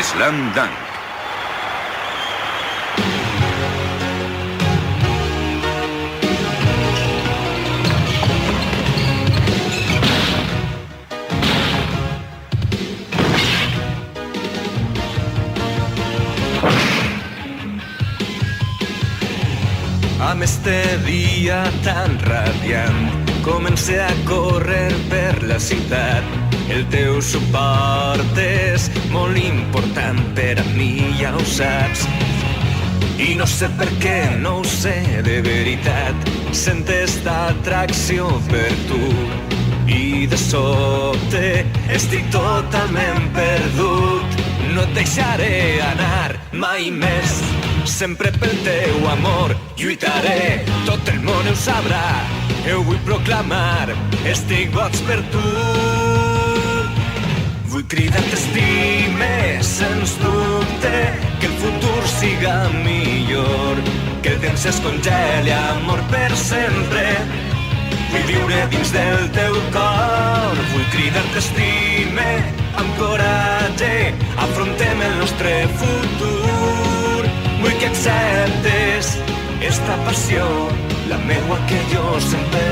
Slam Dunk. Amb este dia tan radiant comencé a córrer per la ciutat. El teu suport és molt important per a mi, ja ho saps. I no sé per què, no ho sé de veritat. Sento esta atracció per tu i de sobte estic totalment perdut. No et deixaré anar mai més. Sempre pel teu amor lluitaré, tot el món ho sabrà. Ho vull proclamar, estic boig per tu. Vull cridar t'estime, sens dubte, que el futur siga millor, que el temps es congeli, amor per sempre. Vull viure dins del teu cor, vull cridar t'estime, amb coratge, afrontem el nostre futur. Vull que acceptes esta passió, la meua que jo sempre